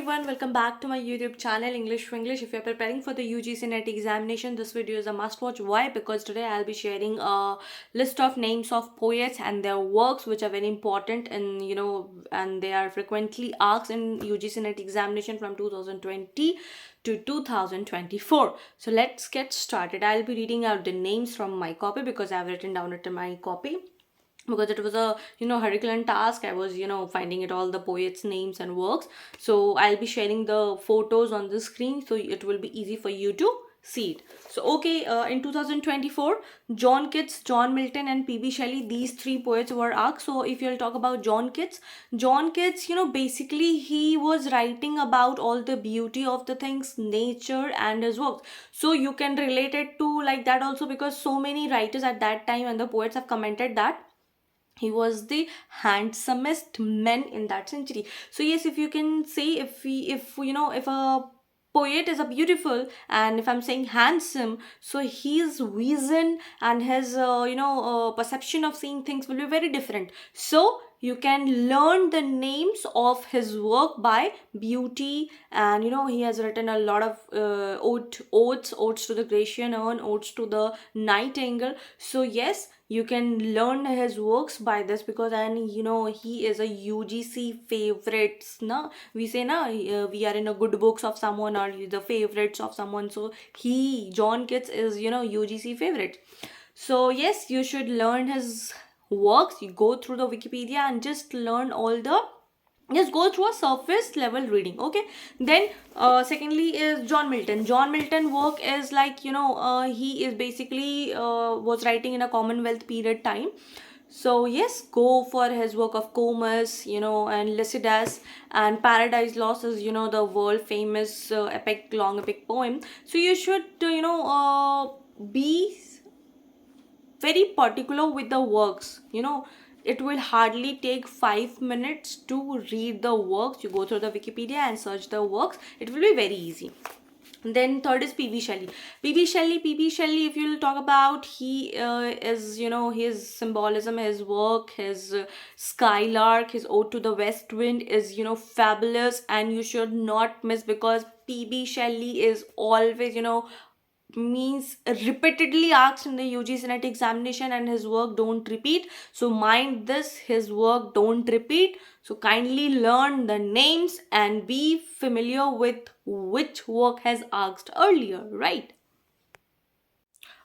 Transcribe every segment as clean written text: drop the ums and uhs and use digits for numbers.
everyone, welcome back to my YouTube channel English Winglish. If you're preparing for the UGC NET examination, this video is a must watch. Why? Because today I'll be sharing a list of names of poets and their works which are very important and and they are frequently asked in UGC NET examination from 2020 to 2024. So let's get started. I'll be reading out the names from my copy because I've written down it in my copy, because it was a Herculean task. I was finding it all the poets names and works. So I'll be sharing the photos on the screen so it will be easy for you to see it. So okay, in 2024, John Keats, John Milton and PB Shelley, these three poets were asked. So if you'll talk about John Keats, basically he was writing about all the beauty of the things, nature and his works. So you can relate it to like that also, because so many writers at that time and the poets have commented that he was the handsomest man in that century. So yes, if you can say, if a poet is a beautiful, and if I'm saying handsome, so his vision and his perception of seeing things will be very different. So you can learn the names of his work by beauty. And he has written a lot of odes to the Grecian urn, odes to the nightingale. So yes, you can learn his works by this, because he is a UGC favorites. Na, we say we are in a good books of someone or the favorites of someone. So John Keats is UGC favorite. So yes, you should learn his works. You go through the Wikipedia and just learn all the, just go through a surface level reading. Okay, then secondly is John Milton. John Milton work is like he is basically was writing in a Commonwealth period time. So yes, go for his work of Comus, and Lycidas, and Paradise Lost is the world famous long epic poem. So you should be very particular with the works. It will hardly take 5 minutes to read the works. You go through the Wikipedia and search the works. It will be very easy. Then third is PB Shelley. PB Shelley, if you'll talk about, he is his symbolism, his work, his Skylark, his Ode to the West Wind is fabulous, and you should not miss, because PB Shelley is always means repeatedly asked in the UGC NET examination, and his work don't repeat. So mind this, his work don't repeat. So kindly learn the names and be familiar with which work has asked earlier, right?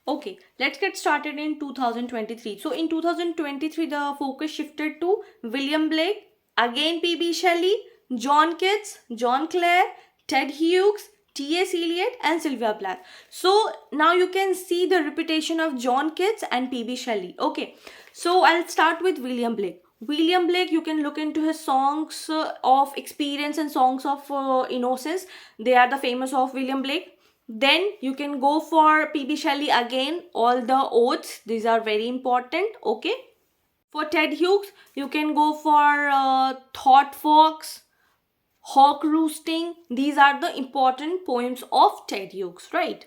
Okay, let's get started in 2023. So in 2023, the focus shifted to William Blake, again PB Shelley, John Keats, John Clare, Ted Hughes, T.S. Eliot and Sylvia Plath. So now you can see the repetition of John Keats and P.B. Shelley. Okay, so I'll start with William Blake. William Blake, you can look into his songs of experience and songs of innocence. They are the famous of William Blake. Then you can go for P.B. Shelley again, all the odes. These are very important. Okay. For Ted Hughes, you can go for Thought Fox, Hawk Roosting. These are the important poems of Ted Hughes, right?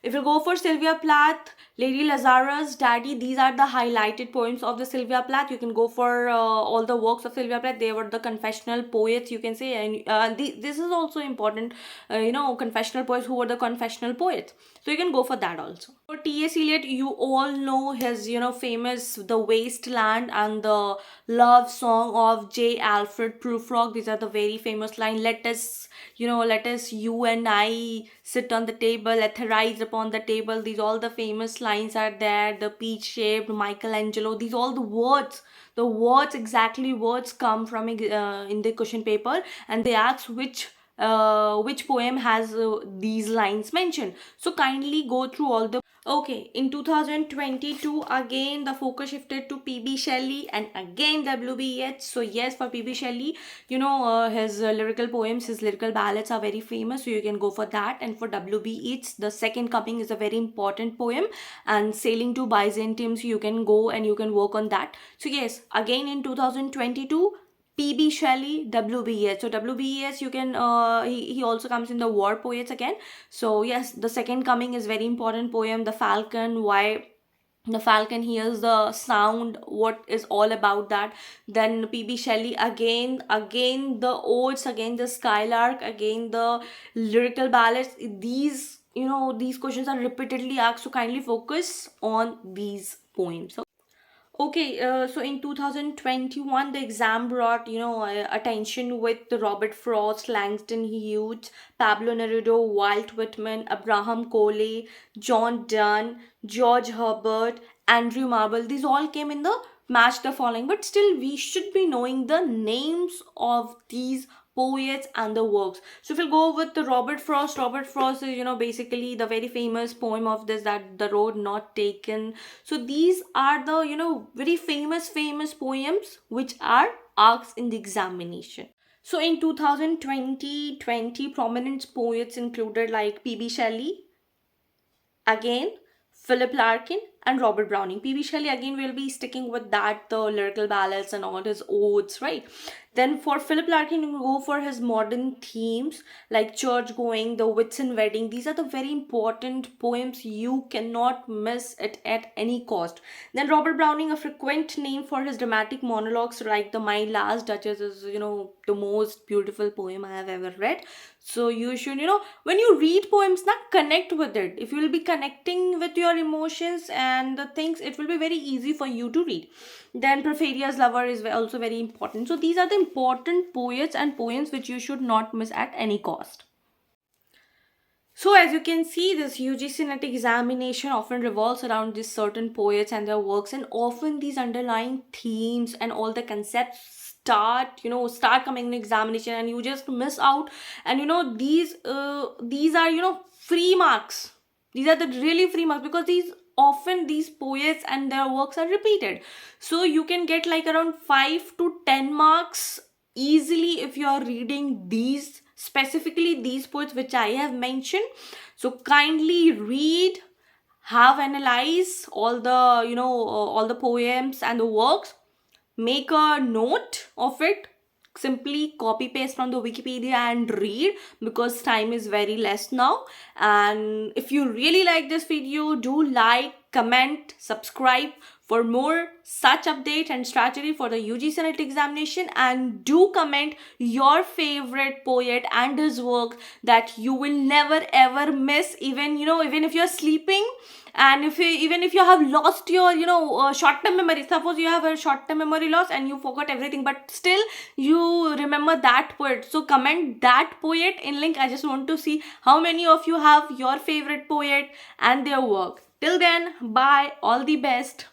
If you go for Sylvia Plath, Lady Lazarus, Daddy, these are the highlighted poems of the Sylvia Plath. You can go for all the works of Sylvia Plath. They were the confessional poets, you can say. And this is also important, confessional poets, who were the confessional poets. So you can go for that also. For T.S. Eliot, you all know his, famous The Wasteland and the love song of J. Alfred Prufrock. These are the very famous line. Let us, you and I sit on the table, thrice upon the table. These all the famous lines are there. The peach shaped, Michelangelo. These all the words. The words, exactly words come from in the question paper, and they ask which poem has these lines mentioned. So kindly go through all the. Okay, in 2022, again the focus shifted to PB Shelley and again WBH. So yes, for PB Shelley, his lyrical poems, his lyrical ballads are very famous, so you can go for that. And for WBH, The Second Coming is a very important poem, and Sailing to Byzantium, so you can go and you can work on that. So yes, again in 2022, PB Shelley, WBS. So WBS, you can he also comes in the war poets again. So yes, The Second Coming is very important poem. The Falcon, why The falcon hears the sound, what is all about that. Then PB Shelley, again the odes, again the skylark, again the lyrical ballads. These, these questions are repeatedly asked, so kindly focus on these poems. Okay, so in 2021, the exam brought, attention with the Robert Frost, Langston Hughes, Pablo Neruda, Walt Whitman, Abraham Coley, John Donne, George Herbert, Andrew Marble. These all came in the match the following, but still we should be knowing the names of these poets and the works. So if we'll go with the Robert Frost is, basically the very famous poem of this, that the road not taken. So these are the, very famous poems which are asked in the examination. So in 2020, prominent poets included like PB Shelley, again Philip Larkin and Robert Browning. PB Shelley, again we'll be sticking with that, the lyrical ballads and all his odes, right? Then for Philip Larkin, you go for his modern themes like church going, the Whitsun wedding. These are the very important poems, you cannot miss it at any cost. Then Robert Browning, a frequent name for his dramatic monologues like the My Last Duchess is, the most beautiful poem I have ever read. So you should, when you read poems, now connect with it. If you will be connecting with your emotions and the things, it will be very easy for you to read. Then Porphyria's Lover is also very important. So these are the important poets and poems which you should not miss at any cost. So as you can see, this UGC NET examination often revolves around these certain poets and their works, and often these underlying themes and all the concepts start coming in examination, and you just miss out. And these are free marks. These are the really free marks, because these poets and their works are repeated, so you can get like around 5 to 10 marks easily if you are reading these, specifically these poets which I have mentioned. So kindly read, have analyze all the all the poems and the works, make a note of it, simply copy paste from the Wikipedia and read, because time is very less now. And if you really like this video, do like, comment, subscribe for more such update and strategy for the UGC NET examination, and do comment your favorite poet and his work that you will never ever miss, even if you're sleeping. And even if you have lost your short-term memory, suppose you have a short-term memory loss and you forgot everything, but still you remember that poet, so comment that poet in link. I just want to see how many of you have your favorite poet and their work. Till then, bye, all the best.